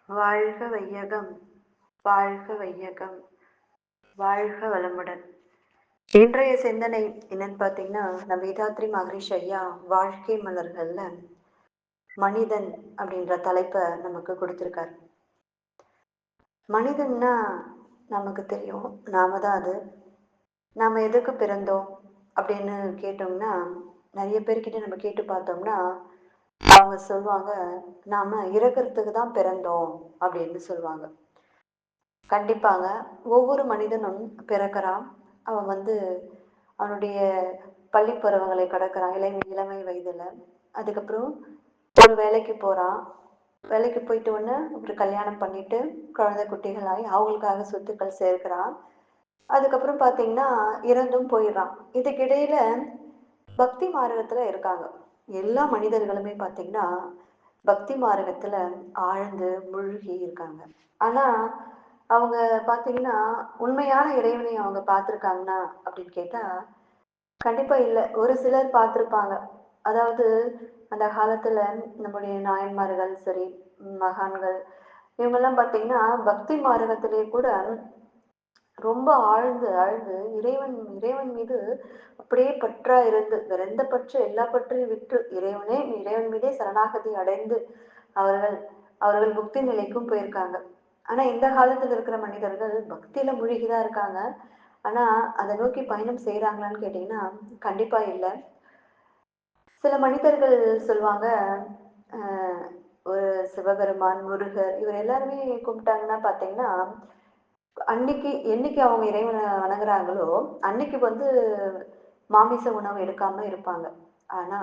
வாழ்க வையகம், வாழ்க வையகம், வாழ்க வளமுடன். இன்றைய சிந்தனை என்னன்னு பார்த்தீங்கன்னா, நம்ம வேதாத்ரி மகரிஷி ஐயா வாழ்க்கை மலர்கள்ல மனிதன் அப்படின்ற தலைப்பை நமக்கு கொடுத்துருக்காரு. மனிதன்னா நமக்கு தெரியும், நாம தான் அது. நாம எதுக்கு பிறந்தோம் அப்படின்னு கேட்டோம்னா, நிறைய பேர்கிட்ட நம்ம கேட்டு பார்த்தோம்னா, அவங்க சொல்லுவாங்க, நாம இறக்கறதுக்கு தான் பிறந்தோம் அப்படின்னு சொல்லுவாங்க. கண்டிப்பாங்க. ஒவ்வொரு மனிதனும் பிறக்கிறான். அவன் அவனுடைய பள்ளி பருவங்களை கடக்கிறான். இளமை வயதுல. அதுக்கப்புறம் ஒரு வேலைக்கு போறான். வேலைக்கு போயிட்ட உடனே ஒரு கல்யாணம் பண்ணிட்டு, குழந்தை குட்டிகளாகி அவங்களுக்காக சொத்துக்கள் சேர்க்கிறான். அதுக்கப்புறம் பார்த்தீங்கன்னா, இறந்தும் போயிடுறான். இதுக்கிடையில பக்தி மார்க்கத்துல இருக்காங்க. எல்லா மனிதர்களுமே பார்த்தீங்கன்னா, பக்தி மார்க்கத்துல ஆழ்ந்து மூழ்கி இருக்காங்க. ஆனா, அவங்க பார்த்தீங்கன்னா, உண்மையான இறைவனை அவங்க பார்த்துருக்காங்கன்னா அப்படின்னு கேட்டா, கண்டிப்பா இல்ல. ஒரு சிலர் பார்த்துருப்பாங்க. அதாவது அந்த காலத்துல நம்முடைய நாயன்மார்கள் சரி, மகான்கள் இவங்கெல்லாம் பார்த்தீங்கன்னா, பக்தி மார்க்கத்திலே கூட ரொம்ப ஆழ்ந்து ஆழ்ந்து இறைவன் இறைவன் மீது அப்படியே பற்றா இருந்து வேற எந்த பற்று எல்லா பற்றையும் விட்டு இறைவன் மீதே சரணாகதி அடைந்து அவர்கள் அவர்கள் புக்தி நிலைக்கும் போயிருக்காங்க. ஆனா இந்த காலத்துல இருக்கிற மனிதர்கள் பக்தியில மூழ்கிதான் இருக்காங்க. ஆனா அதை நோக்கி பயணம் செய்யறாங்களான்னு கேட்டீங்கன்னா கண்டிப்பா இல்லை. சில மனிதர்கள் சொல்லுவாங்க, அஹ், ஒரு சிவபெருமான் முருகர் இவர் எல்லாருமே கும்பிட்டாங்கன்னா பாத்தீங்கன்னா, அன்னைக்கு என்னைக்கு அவங்க இறைவனை வணங்குறாங்களோ அன்னைக்கு மாமிச உணவு எடுக்காம இருப்பாங்க. ஆனா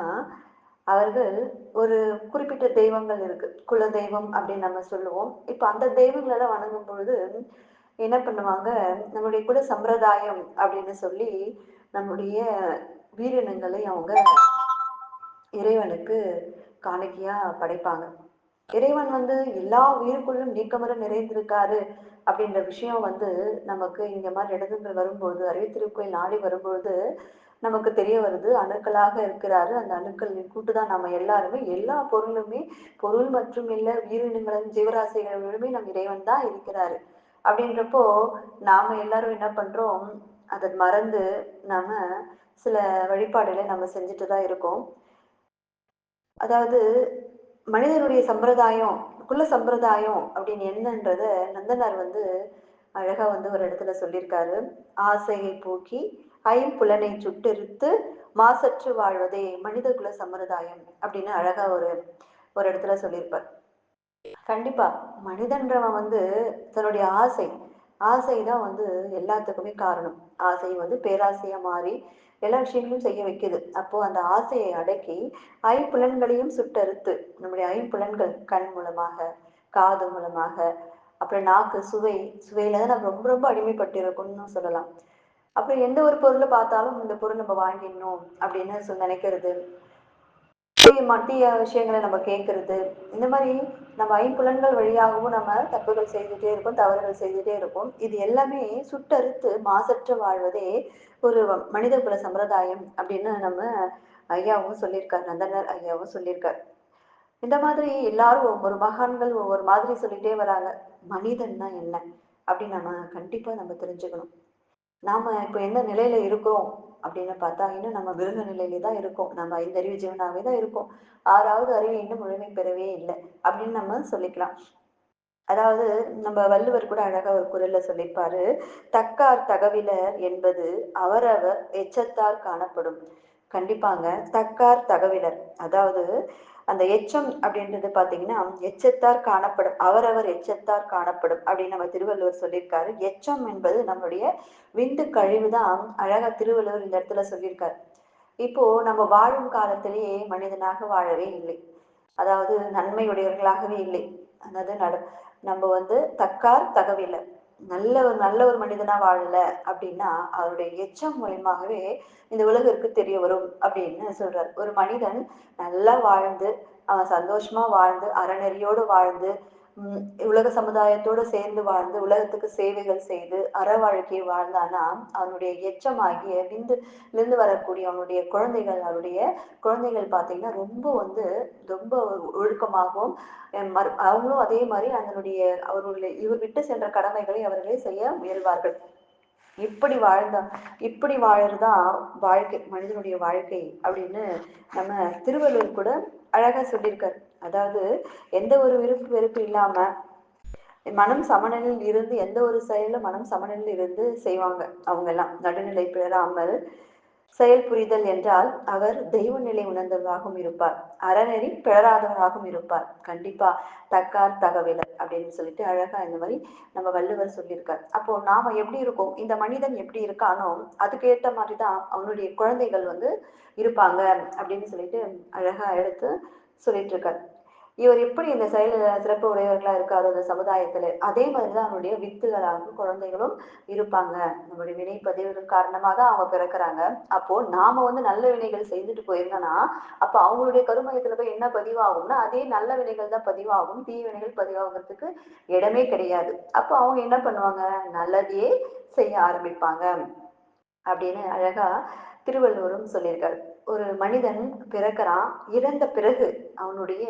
அவர்கள் ஒரு குறிப்பிட்ட தெய்வங்கள் இருக்கு, குல தெய்வம் அப்படின்னு நம்ம சொல்லுவோம். இப்ப அந்த தெய்வங்கள் எல்லாம் வணங்கும் பொழுது என்ன பண்ணுவாங்க, நம்முடைய குல சம்பிரதாயம் அப்படின்னு சொல்லி நம்முடைய வீரினங்களை அவங்க இறைவனுக்கு காணிக்கையா படைப்பாங்க. இறைவன் எல்லா உயிருக்குள்ளும் நீக்கமர நிறைந்திருக்காரு அப்படின்ற விஷயம் நமக்கு இந்த மாதிரி இடங்கள் வரும்பொழுது, அறிவுத்திருக்கோயில் நாடி வரும்பொழுது நமக்கு தெரிய வருது. அணுக்களாக இருக்கிறாரு. அந்த அணுக்களின் கூட்டுதான் நம்ம எல்லாருமே. எல்லா பொருளுமே பொருள் மற்றும் இல்ல உயிரினங்களும் ஜீவராசிகளிலுமே நம் இறைவன் தான் இருக்கிறாரு. அப்படின்றப்போ நாம எல்லாரும் என்ன பண்றோம், அதை மறந்து நாம சில வழிபாடுகளை நம்ம செஞ்சுட்டு தான் இருக்கோம். அதாவது மனிதனுடைய சம்பிரதாயம், குல சம்பிரதாயம் அப்படின்னு என்னன்றத நந்தனார் அழகா ஒரு இடத்துல சொல்லியிருக்காரு. ஆசையை போக்கி ஐம்புலனை சுட்டெரித்து மாசற்று வாழ்வதே மனித குல சம்பிரதாயம் அப்படின்னு அழகா ஒரு ஒரு இடத்துல சொல்லியிருப்பார். கண்டிப்பா மனிதன்றவன் தன்னுடைய ஆசை தான் எல்லாத்துக்குமே காரணம். ஆசை பேராசையா மாறி எல்லா விஷயங்களையும் செய்ய வைக்குது. அப்போ அந்த ஆசையை அடக்கி ஐம்புலன்களையும் சுட்டறுத்து, நம்முடைய ஐம்புலன்கள் கண் மூலமாக, காது மூலமாக, அப்புறம் நாக்கு சுவையில தான் நம்ம ரொம்ப ரொம்ப அடிமைப்பட்டிருக்கோம்னு சொல்லலாம். அப்புறம் எந்த ஒரு பொருளை பார்த்தாலும் இந்த பொருள் நம்ம வாங்கிடணும் அப்படின்னு நினைக்கிறது, மத்திய விஷயங்களை நம்ம கேட்கறது, இந்த மாதிரி நம்ம ஐம்புலன்கள் வழியாகவும் நம்ம தப்புகள் செய்துட்டே இருக்கோம், தவறுகள் செய்துட்டே இருக்கோம். இது எல்லாமே சுட்டறுத்து மாசற்ற வாழ்வதே ஒரு மனித குல சம்பிரதாயம் அப்படின்னு நம்ம ஐயாவும் சொல்லியிருக்கார், நந்தனர் ஐயாவும் சொல்லியிருக்கார். இந்த மாதிரி எல்லாரும் ஒவ்வொரு மகான்கள் ஒவ்வொரு மாதிரி சொல்லிட்டே வராங்க. மனிதன்னா என்ன அப்படின்னு கண்டிப்பா நம்ம தெரிஞ்சுக்கணும். நாம இப்ப எந்த நிலையில இருக்கோம் அப்படின்னு பார்த்தா, இன்னும் நம்ம மிருக நிலையில தான் இருக்கோம். நம்ம ஐந்தறிவு ஜீவனாவே தான் இருக்கோம். ஆறாவது அறிவு இன்னும் முழுமை பெறவே இல்லை அப்படின்னு நம்ம சொல்லிக்கலாம். அதாவது நம்ம வள்ளுவர் கூட அழகா ஒரு குறள்ல சொல்லியிருப்பாரு, தக்கார் தகவிலர் என்பது அவரவர் எச்சத்தார் காணப்படும். கண்டிப்பாங்க. தக்கார் தகவிலர், அதாவது அந்த எச்சம் அப்படின்றது பாத்தீங்கன்னா எச்சத்தார் காணப்படும், அவரவர் எச்சத்தார் காணப்படும் அப்படின்னு நம்ம திருவள்ளுவர் சொல்லியிருக்காரு. எச்சம் என்பது நம்மளுடைய விந்து கழிவு தான் அழகா திருவள்ளுவர் இந்த இடத்துல சொல்லியிருக்காரு. இப்போ நம்ம வாழும் காலத்திலேயே மனிதனாக வாழவே இல்லை. அதாவது நன்மையுடையவர்களாகவே இல்லை. அதாவது நம்ம தக்கார் தகவில்லை, நல்ல ஒரு மனிதனா வாழல அப்படின்னா அவருடைய எச்சம் மூலியமாகவே இந்த உலகிற்கு தெரிய வரும் அப்படின்னு சொல்றாரு. ஒரு மனிதன் நல்லா வாழ்ந்து அவன் சந்தோஷமா வாழ்ந்து அறநெறியோடு வாழ்ந்து உலக சமுதாயத்தோடு சேர்ந்து வாழ்ந்து உலகத்துக்கு சேவைகள் செய்து அற வாழ்க்கையை வாழ்ந்தானா அவனுடைய எச்சமாகிய விந்துலேருந்து வரக்கூடிய அவனுடைய குழந்தைகள் அவருடைய குழந்தைகள் பார்த்தீங்கன்னா ரொம்ப வந்து ரொம்ப ஒழுக்கமாகவும் அவங்களும் அதே மாதிரி அதனுடைய அவர்களுடைய இவர் விட்டு சென்ற கடமைகளை அவர்களே செய்ய முயல்வார்கள். இப்படி வாழ்ந்தா இப்படி வாழறதுதான் வாழ்க்கை, மனிதனுடைய வாழ்க்கை அப்படின்னு நம்ம திருவள்ளுவர் கூட அழகா சொல்லியிருக்காரு. அதாவது எந்த ஒரு விருப்பு வெறுப்பு இல்லாம மனம் சமநிலையில் இருந்து எந்த ஒரு செயலும் மனம் சமநிலையில் இருந்து செய்வாங்க. அவங்க எல்லாம் நடுநிலை பெறாமல் செயல் புரிதல் என்றால் அவர் தெய்வ நிலை உணர்ந்தவராகவும் இருப்பார், அறநெறி பிழறாதவராகவும் இருப்பார். கண்டிப்பா தக்கார் தகவலர் அப்படின்னு சொல்லிட்டு அழகா இந்த மாதிரி நம்ம வள்ளுவர் சொல்லியிருக்கார். அப்போ நாம எப்படி இருக்கோம், இந்த மனிதன் எப்படி இருக்கானோ அதுக்கு ஏற்ற மாதிரிதான் அவனுடைய குழந்தைகள் வந்து இருப்பாங்க அப்படின்னு சொல்லிட்டு அழகா எடுத்து சொல்லிட்டு இருக்காரு. இவர் எப்படி இந்த செயல் சிறப்பு உடையவர்களா இருக்காரோ அந்த சமுதாயத்துல, அதே மாதிரிதான் அவனுடைய வித்துகளாக குழந்தைகளும் இருப்பாங்க. நம்மளுடைய வினை பதிவுகள் காரணமா தான் அவங்க பிறக்கிறாங்க. அப்போ நாம வந்து நல்ல வினைகள் செய்துட்டு போயிருந்தோம்னா அப்ப அவங்களுடைய கருமையத்துல போய் என்ன பதிவாகும்னா அதே நல்ல வினைகள் தான் பதிவாகும், தீய வினைகள் பதிவாகிறதுக்கு இடமே கிடையாது. அப்போ அவங்க என்ன பண்ணுவாங்க, நல்லதையே செய்ய ஆரம்பிப்பாங்க அப்படின்னு அழகா திருவள்ளுவரும் சொல்லியிருக்காரு. ஒரு மனிதன் பிறக்கிறான், இறந்த பிறகு அவனுடைய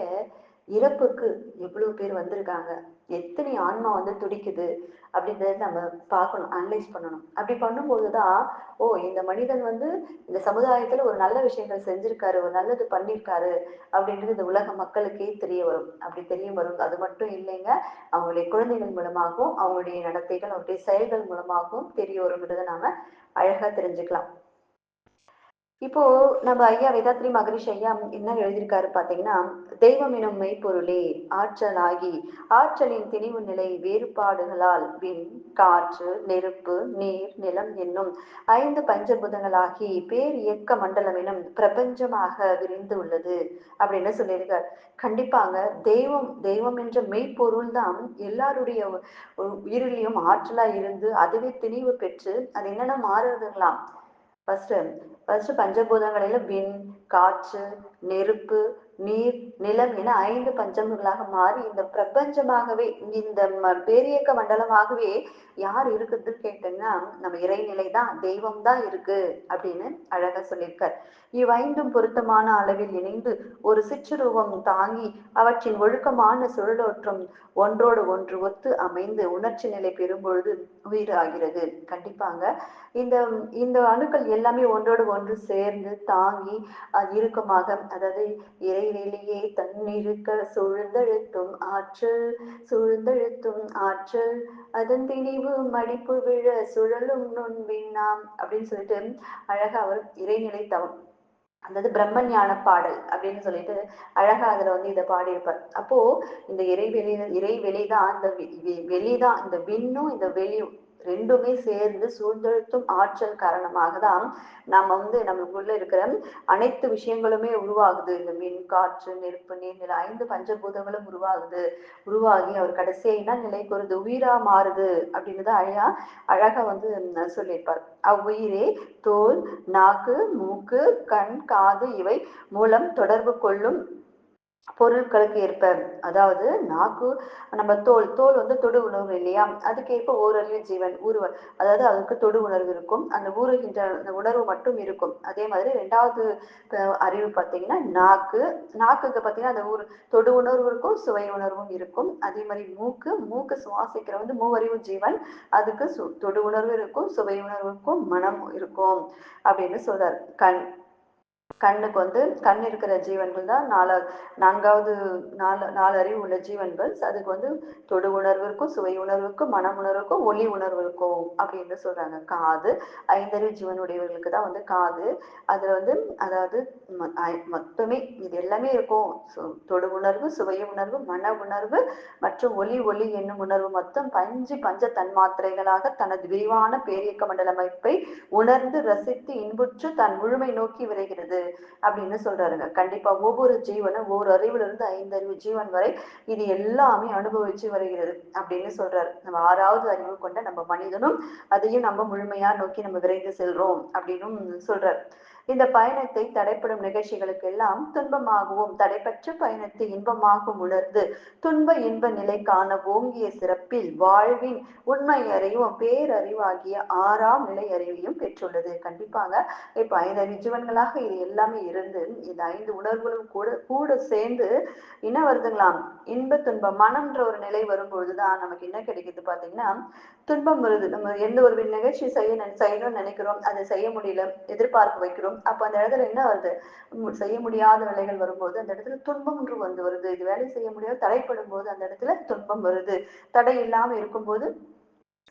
இறப்புக்கு எவ்வளவு பேர் வந்திருக்காங்க, எத்தனை ஆன்மா வந்து துடிக்குது அப்படின்றத நம்ம பார்க்கணும், அனலைஸ் பண்ணணும். அப்படி பண்ணும்போதுதான் ஓ இந்த மனிதன் வந்து இந்த சமுதாயத்துல ஒரு நல்ல விஷயங்கள் செஞ்சிருக்காரு, ஒரு நல்லது பண்ணியிருக்காரு அப்படின்றது இந்த உலக மக்களுக்கே தெரிய வரும். அப்படி தெரிய வரும். அது மட்டும் இல்லைங்க, அவங்களுடைய குழந்தைகள் மூலமாகவும் அவங்களுடைய நடத்தைகள் அவருடைய செயல்கள் மூலமாகவும் தெரிய வரும்ன்றதை நாம அழகா தெரிஞ்சுக்கலாம். இப்போ நம்ம ஐயா வேதாத்ரி மகரிஷி ஐயா என்ன எழுதியிருக்காரு பாத்தீங்கன்னா, தெய்வம் எனும் மெய்ப்பொருளே ஆற்றல் ஆகி ஆற்றலின் திணிவு நிலை வேறுபாடுகளால் விண் காற்று நெருப்பு நீர் நிலம் என்னும் 5 பஞ்சபூதங்களாகி பேர் இயக்க மண்டலம் எனும் பிரபஞ்சமாக விரிந்து உள்ளது அப்படின்னு சொல்லியிருக்கார். கண்டிப்பாங்க, தெய்வம் தெய்வம் என்ற மெய்ப்பொருள் தான் எல்லாருடைய உயிரிலையும் ஆற்றலா இருந்து அதுவே திணிவு பெற்று அது என்னென்ன மாறுதுங்களாம். ஃபர்ஸ்ட் ஃபர்ஸ்ட் பஞ்சபூதங்களில விண் காற்று நெருப்பு நீர் நிலம் என 5 பஞ்சங்களாக மாறி இந்த பிரபஞ்சமாகவே இந்த பேரியக்க மண்டலமாகவே யார் இருக்குதுன்னு கேட்டீங்கன்னா நம்ம இறைநிலை தான், தெய்வம் தான் இருக்கு அப்படின்னு அழகா சொல்லியிருக்கார். இவ்வைந்தும் பொருத்தமான அளவில் இணைந்து ஒரு சிற்றுருவம் தாங்கி அவற்றின் ஒழுக்கமான சுழலோற்றம் ஒன்றோடு ஒன்று ஒத்து அமைந்து உணர்ச்சி நிலை பெறும்பொழுது உயிர் ஆகிறது. கண்டிப்பாங்க, இந்த இந்த அணுக்கள் எல்லாமே ஒன்றோடு ஒன்று சேர்ந்து தாங்கி அது இறுக்கமாக, அதாவது இறைவெளியே தன்னிருக்க சூழ்ந்தழுத்தும் ஆற்றல் சூழ்ந்தழுத்தும் ஆற்றல் அதன் திணிவு மடிப்பு விழ சுழலும் நுண்விண்ணாம் அப்படின்னு சொல்லிட்டு அழகா அவர் இறைநிலை தவம், அதாவது பிரம்ம ஞான பாடல் அப்படின்னு சொல்லிட்டு அழகா அதுல வந்து இதை பாடியிருப்பார். அப்போ இந்த இறைவெளிதான் இந்த வெளிதான், இந்த விண்ணும் இந்த வெளியும் ரெண்டுமே சேர்ந்து சூழ்ந்தெழுத்தும் ஆற்றல் காரணமாக தான் நம்ம வந்து நம்மளுக்குள்ள இருக்கிற அனைத்து விஷயங்களுமே உருவாகுது. இந்த மின் காற்று நெருப்பு நீர் நில 5 பஞ்சபூதங்களும் உருவாகுது. உருவாகி அவர் கடைசியா என்ன நிலைக்கு வருது, உயிரா மாறுது அப்படின்னு தான் அழகா வந்து சொல்லியிருப்பார். அவ்வுயிரே தோல் நாக்கு மூக்கு கண் காது இவை மூலம் தொடர்பு கொள்ளும் பொருட்களுக்கு ஏற்ப, அதாவது நாக்கு நம்ம தோல் தோல் வந்து தொடு உணர்வு இல்லையா, அதுக்கேற்ப ஓரறிவு ஜீவன் அதாவது அதுக்கு தொடு உணர்வு இருக்கும், அந்த ஊறுகின்ற அந்த உணர்வு மட்டும் இருக்கும். அதே மாதிரி ரெண்டாவது அறிவு பார்த்தீங்கன்னா நாக்கு, நாக்குக்கு பார்த்தீங்கன்னா அந்த தொடு உணர்வு இருக்கும் சுவை உணர்வும் இருக்கும். அதே மாதிரி மூக்கு மூக்கு சுவாசிக்கிற வந்து மூவறிவு ஜீவன், அதுக்கு தொடு உணர்வு இருக்கும் சுவை உணர்வு இருக்கும் மனம் இருக்கும் அப்படின்னு சொல்றாரு. கண்ணுக்கு வந்து கண் இருக்கிற ஜீவன்கள் தான் நான்காவது நாலு அறிவு உள்ள ஜீவன்கள். அதுக்கு வந்து தொடு உணர்வு இருக்கும் சுவை உணர்வு இருக்கும் மனம் உணர்வு இருக்கும் ஒளி உணர்வு இருக்கும் அப்படின்னு சொல்றாங்க. காது ஐந்தறிவு ஜீவனுடையவர்களுக்கு தான் வந்து காது, அதுல வந்து அதாவது மொத்தமே இது எல்லாமே இருக்கும். தொடு உணர்வு சுவை உணர்வு மன உணர்வு மற்றும் ஒளி என்னும் உணர்வு மொத்தம் பஞ்ச தன்மாத்திரைகளாக தனது விரிவான பேரியக்க மண்டல அமைப்பை உணர்ந்து ரசித்து இன்புற்று தன் முழுமை நோக்கி விரைகிறது அப்படின்னு சொல்றாருங்க. கண்டிப்பா ஒவ்வொரு ஜீவனும் ஒவ்வொரு அறிவுல இருந்து 5 அறிவு ஜீவன் வரை இது எல்லாமே அனுபவிச்சு வருகிறது அப்படின்னு சொல்றாரு. நம்ம 6வது அறிவு கொண்ட நம்ம மனிதனும் அதையும் நம்ம முழுமையா நோக்கி நம்ம விரைந்து செல்றோம் அப்படின்னு சொல்றாரு. இந்த பயணத்தை தடைப்படும் நிகழ்ச்சிகளுக்கெல்லாம் துன்பமாகவும் தடைப்பற்ற பயணத்தை இன்பமாகவும் உணர்ந்து துன்ப இன்ப நிலை காண ஓங்கிய சிறப்பில் வாழ்வின் உண்மை அறிவும் பேரறிவாகிய ஆறாம் நிலை அறிவையும் பெற்றுள்ளது. கண்டிப்பாங்க. இப்ப 5 அறிவு இது எல்லாமே இருந்து இந்த 5 உணர்வுகளும் கூட கூட சேர்ந்து என்ன வருதுங்களாம்? இன்ப துன்பம் மனம்ன்ற ஒரு நிலை வரும்பொழுதுதான் நமக்கு என்ன கிடைக்குது பாத்தீங்கன்னா, துன்பம் வருது. நம்ம எந்த ஒரு நிகழ்ச்சி செய்யணும்னு நினைக்கிறோம். அதை செய்ய முடியல. எதிர்பார்ப்பு வைக்கிறோம். அப்ப அந்த இடத்துல என்ன வருது? செய்ய முடியாத நிலைகள் வரும்போது, அந்த இடத்துல துன்பம்ன்று வருது. இது வேலை செய்ய முடியாது தடைப்படும்போது அந்த இடத்துல துன்பம் வருது. தடை இல்லாம இருக்கும்போது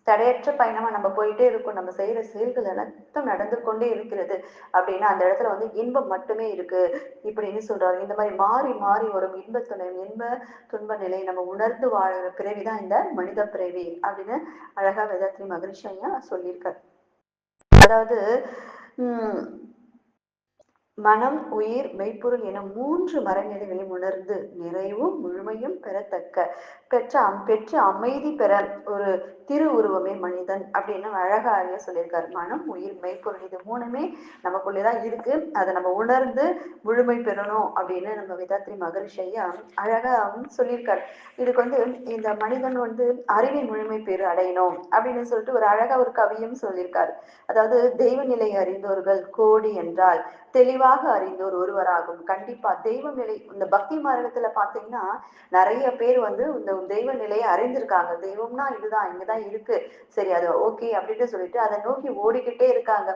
தடையற்ற பயணமா நம்ம போயிட்டே இருக்கோம். நம்ம செய்யற செயல்கள் அனைத்தும் நடந்து கொண்டே இருக்கிறது. அப்படின்னா அந்த இடத்துல வந்து இன்பம் மட்டுமே இருக்கு. இப்படின்னு சொல்றாரு. இந்த மாதிரி மாறி மாறி வரும் இன்பத்துணை இன்ப துன்ப நிலை நம்ம உணர்ந்து வாழற பிறவிதான் இந்த மனித பிறவி அப்படின்னு அழகா வேதாத்ரி மகரிஷி ஐயா சொல்லியிருக்காரு. அதாவது உம் மனம், உயிர், மெய்ப்பொருள் என 3 மறைநிலைகளையும் உணர்ந்து நிறைவும் முழுமையும் பெற்ற அமைதி பெற ஒரு திருவுருவமே மனிதன் அப்படின்னு அழகா ஐயா சொல்லியிருக்காரு. மனம், உயிர், மெய்ப்பொருள் இது 3மே நமக்குள்ளேதான் இருக்கு. அதை நம்ம உணர்ந்து முழுமை பெறணும் அப்படின்னு நம்ம வேதாத்ரி மகரிஷி ஐயா அழகா சொல்லியிருக்காரு. இதுக்கு வந்து இந்த மனிதன் வந்து அறிவின் முழுமை பெறு அடையணும் அப்படின்னு சொல்லிட்டு ஒரு அழகா ஒரு கவியும் சொல்லியிருக்காரு. அதாவது தெய்வ நிலை அறிந்தோர்கள் கோடி என்றால் தெளிவாக அறிந்தோர் ஒருவராகும். கண்டிப்பா தெய்வ நிலை இந்த பக்தி மார்க்கத்துல பாத்தீங்கன்னா நிறைய பேர் வந்து இந்த தெய்வ நிலையை அறிந்திருக்காங்க. தெய்வம்னா இதுதான் இங்கதான் இருக்கு, சரி அது ஓகே அப்படின்னு சொல்லிட்டு அதை நோக்கி ஓடிக்கிட்டே இருக்காங்க.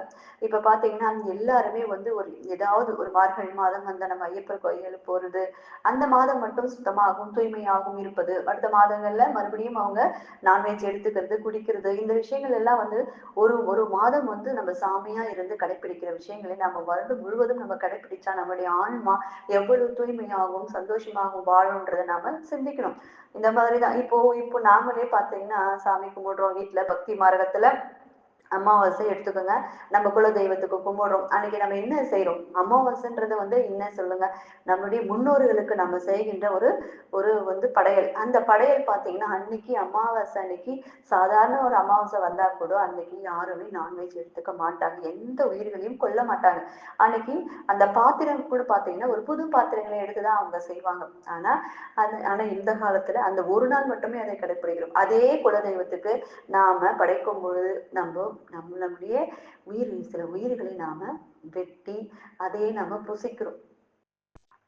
இப்ப பாத்தீங்கன்னா எல்லாருமே வந்து ஒரு ஏதாவது ஒரு மார்கழி மாதம் வந்த நம்ம ஐயப்பர் கோயிலுக்கு போறது, அந்த மாதம் மட்டும் சுத்தமாகவும் தூய்மையாகவும் இருப்பது, அடுத்த மாதங்கள்ல மறுபடியும் அவங்க நான்வெஜ் எடுத்துக்கிறது குடிக்கிறது இந்த விஷயங்கள் எல்லாம் வந்து ஒரு ஒரு மாதம் வந்து நம்ம சாமியா இருந்து கடைபிடிக்கிற விஷயங்களை நம்ம வருடம் முழுவதும் நம்ம கடைபிடிச்சா நம்மளுடைய ஆன்மா எவ்வளவு தூய்மையாகவும் சந்தோஷமாகவும் வாழும்ன்றதை நாம சிந்திக்கணும். இந்த மாதிரிதான் இப்போ இப்போ நாமளே பாத்தீங்கன்னா சாமி கும்பிடுறோம் வீட்டுல பக்தி மார்க்கத்துல அமாவாசை எடுத்துக்கோங்க. நம்ம குல தெய்வத்துக்கு கும்பிடுறோம். அன்னைக்கு நம்ம என்ன செய்யறோம்? அமாவாசைன்றது வந்து என்ன சொல்லுங்க? நம்முடைய முன்னோர்களுக்கு நம்ம செய்கின்ற ஒரு ஒரு வந்து படையல். அந்த படையல் பாத்தீங்கன்னா அன்னைக்கு அமாவாசை அன்னைக்கு சாதாரண ஒரு அமாவாசை வந்தா கூட அன்னைக்கு யாருமே நான்வெஜ் எடுத்துக்க மாட்டாங்க. எந்த உயிர்களையும் கொல்ல மாட்டாங்க. அன்னைக்கு அந்த பாத்திரம் கூட பாத்தீங்கன்னா ஒரு புது பாத்திரங்களை எடுத்துதான் அவங்க செய்வாங்க. ஆனா ஆனா இந்த காலத்துல அந்த ஒரு நாள் மட்டுமே அதை கடைபிடிக்கிறோம். அதே குலதெய்வத்துக்கு நாம படைக்கும் பொழுது நம்மளுடைய சில உயிர்களை நாம வெட்டி அதையே நாம புசிக்கிறோம்.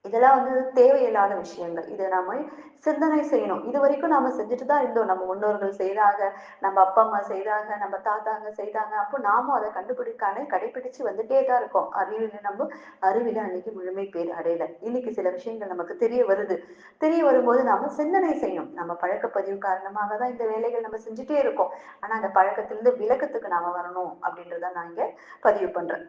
இதெல்லாம் வந்து தேவையில்லாத விஷயங்கள். இதை நாம சிந்தனை செய்யணும். இது வரைக்கும் நாம செஞ்சுட்டு தான் இருந்தோம். நம்ம முன்னோர்கள் செய்தாங்க, நம்ம அப்பா அம்மா செய்தாங்க, நம்ம தாத்தாங்க செய்தாங்க. அப்போ நாமும் அதை கடைபிடிச்சு வந்துட்டே தான் இருக்கோம். அறிவில அன்னைக்கு முழுமை பேர் அடையல. இன்னைக்கு சில விஷயங்கள் நமக்கு தெரிய வருது. தெரிய வரும்போது நாம சிந்தனை செய்யணும். நம்ம பழக்கப்பதிவு காரணமாக தான் இந்த வேலைகள் நம்ம செஞ்சுட்டே இருக்கோம். ஆனா அந்த பழக்கத்திலிருந்து விலக்கத்துக்கு நாம வரணும் அப்படின்றத நான் இங்க பதிவு பண்றேன்.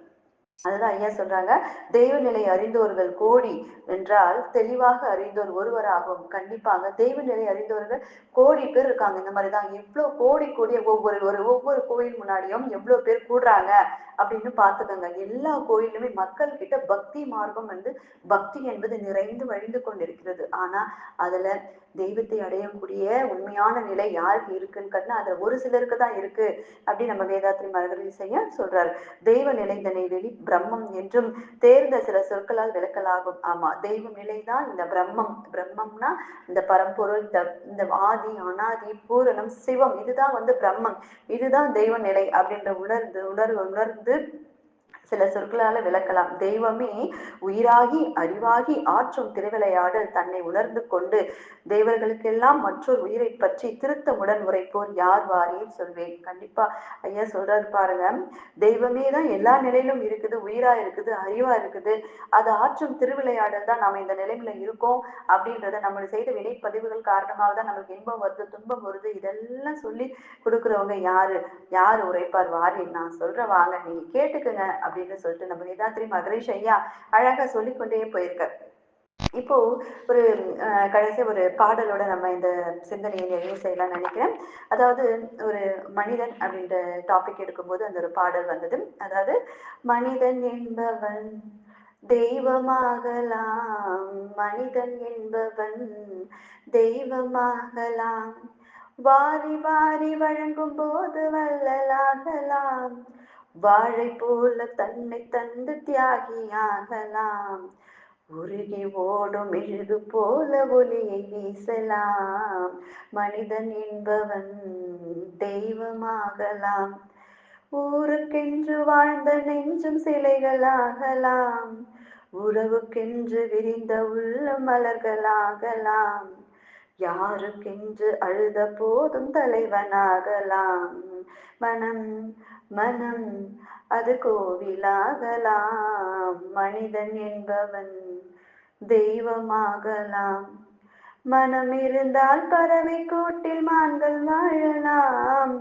அதுதான் ஐயா சொல்றாங்க. தெய்வ நிலை அறிந்தோர்கள் கோடி என்றால் தெளிவாக அறிந்தோர் ஒருவராகும். கண்டிப்பாங்க தெய்வ நிலை அறிந்தவர்கள் கோடி பேர் இருக்காங்க. இந்த மாதிரிதான் எவ்வளவு கோடி கோடி ஒவ்வொரு கோயில் முன்னாடியும் எவ்வளவு பேர் கூடுறாங்க அப்படின்னு பாத்துக்கோங்க. எல்லா கோயிலுமே மக்கள் கிட்ட பக்தி மார்க்கம் வந்து பக்தி என்பது நிறைந்து வழிந்து கொண்டிருக்கிறது. ஆனா அதுல தெய்வத்தை அடையக்கூடிய உண்மையான நிலை யாருக்கு இருக்குன்னு அதுல ஒரு சிலருக்கு தான் இருக்கு அப்படின்னு நம்ம வேதாத்திரி மகரிஷையா சொல்றாரு. தெய்வ நிலைதனை வெளி பிரம்மம் என்றும் தேர்ந்த சில சொற்களால் விளக்கலாகும். ஆமா தெய்வ நிலைதான் இந்த பிரம்மம். பிரம்மம்னா இந்த பரம்பொருள், இந்த ஆதி அனாதி பூரணம் சிவம், இதுதான் வந்து பிரம்மம், இதுதான் தெய்வ நிலை அப்படின்ற உணர்ந்து சில சொற்களால விளக்கலாம். தெய்வமே உயிராகி அறிவாகி ஆற்றும் திருவிளையாடல் தன்னை உணர்ந்து கொண்டு தேவர்களுக்கெல்லாம் மற்றொரு உயிரை பற்றி திருத்தமுடன் உரைப்போர் யார் வாரியில் சொல்வேன். கண்டிப்பா ஐயா சொல்றாரு பாருங்க. தெய்வமே தான் எல்லா நிலையிலும் இருக்குது, உயிரா இருக்குது, அறிவா இருக்குது. அது ஆற்றும் திருவிளையாடல் தான் நாம இந்த நிலைமையில இருக்கோம் அப்படின்றத நம்ம செய்த வினைப்பதிவுகள் காரணமாக தான் நமக்கு இன்பம் வருது துன்பம் வருது. இதெல்லாம் சொல்லி கொடுக்குறவங்க யாரு? யார் உரைப்பார் வாரியில் நான் சொல்ற வாங்க நீங்க கேட்டுக்குங்க அப்படின்னு சொல்லிட்டு நம்ம வேதாத்ரி மகரிஷ் ஐயா அழகா சொல்லிக்கொண்டே போயிருக்க. இப்போ ஒரு கடைசி ஒரு பாடலோட நம்ம இந்த சிந்தனையை நிறைவு செய்யலாம்னு நினைக்கிறேன். அதாவது ஒரு மனிதன் அப்படின்ற டாபிக் எடுக்கும்போது அந்த ஒரு பாடல் வந்தது. அதாவது மனிதன் என்பவன் தெய்வமாகலாம், மனிதன் என்பவன் தெய்வமாகலாம், வாரி வாரி வழங்கும் போது வள்ளலாகலாம், வாழை போல தன்னை தந்து தியாகியாகலாம். உருகி ஓடும் மெழுகு போல ஒளியை வீசலாம். மனிதன் என்பவன் தெய்வமாகலாம். ஊருக்கென்று வாழ்ந்த நெஞ்சும் சிலைகளாகலாம். உறவுக்கென்று விரிந்த உள்ளம் மலர்களாகலாம். யாருக்கென்று அழுத போதும் தலைவனாகலாம். மனம் மனம் அது கோவிலாகலாம். மனிதன் என்பவன் தெய்வமாகலாம். மனம் இருந்தால் பறவை கூட்டில் மான்கள் வாழலாம்.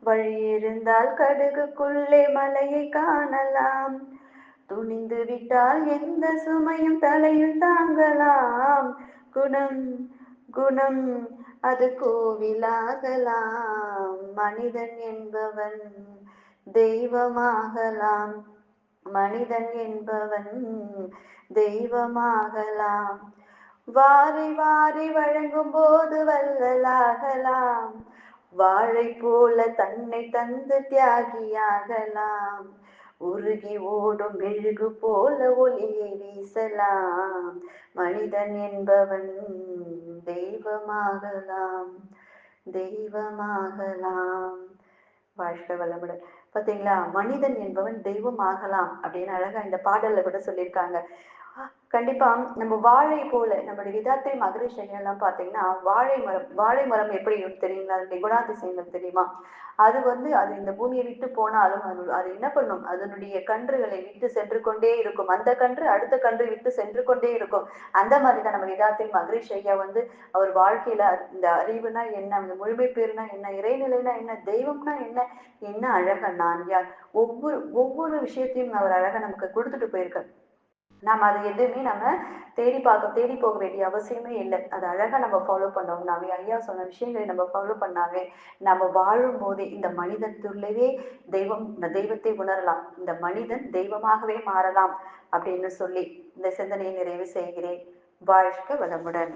வழி இருந்தால் கடுகுக்குள்ளே மலையை காணலாம். துணிந்து விட்டால் எந்த சுமையும் தலையில் தாங்கலாம். குணம் குணம் அது கோவிலாகலாம். மனிதன் என்பவன் தெய்வமாகலாம். மனிதன் என்பவன் தெய்வமாகலாம். வாரி வாரி வழங்கும் போது வள்ளலாகலாம். வாழை போல தன்னை தந்து தியாகியாகலாம். உருகி ஓடும் மெழுகு போல ஒளியை வீசலாம். மனிதன் என்பவன் தெய்வமாகலாம். தெய்வமாகலாம். வாழ்க வளமுடன். பாத்தீங்களா? மனிதன் என்பவன் தெய்வம் ஆகலாம் அப்படின்னு அழகா இந்த பாடல்ல கூட சொல்லியிருக்காங்க. கண்டிப்பா நம்ம வாழை போல நம்மளுடைய விதாத்தை மகரிஷி எல்லாம் பாத்தீங்கன்னா வாழை மரம் எப்படி இருக்கும் தெரியுங்களா? அதனுடைய குணாதிசயங்கள் தெரியுமா? அது வந்து அது இந்த பூமியை விட்டு போனாலும் அது என்ன பண்ணும்? அதனுடைய கன்றுகளை விட்டு சென்று கொண்டே இருக்கும். அந்த கன்று அடுத்த கன்று விட்டு சென்று கொண்டே இருக்கும். அந்த மாதிரிதான் நம்ம விதாத்தை மகரிஷி ஐயா வந்து அவர் வாழ்க்கையில இந்த அறிவுனா என்ன, அந்த முழுமை பேருனா என்ன, இறைநிலைனா என்ன, தெய்வம்னா என்ன, என்ன அழகா நான் யார், ஒவ்வொரு ஒவ்வொரு விஷயத்தையும் அவர் அழகா நமக்கு கொடுத்துட்டு போயிருக்கார். நாம அது எதுவுமே நம்ம தேடி போக வேண்டிய அவசியமே இல்லை. அது அழகா நம்ம ஃபாலோ பண்ணோம்னாவே, ஐயா சொன்ன விஷயங்களை நம்ம ஃபாலோ பண்ணாவே, நம்ம வாழும்போதே இந்த மனிதத்துள்ளவே தெய்வத்தை உணரலாம். இந்த மனிதன் தெய்வமாகவே மாறலாம் அப்படின்னு சொல்லி இந்த சிந்தனையை நிறைவு செய்கிறேன். வாழ்க வளமுடன்.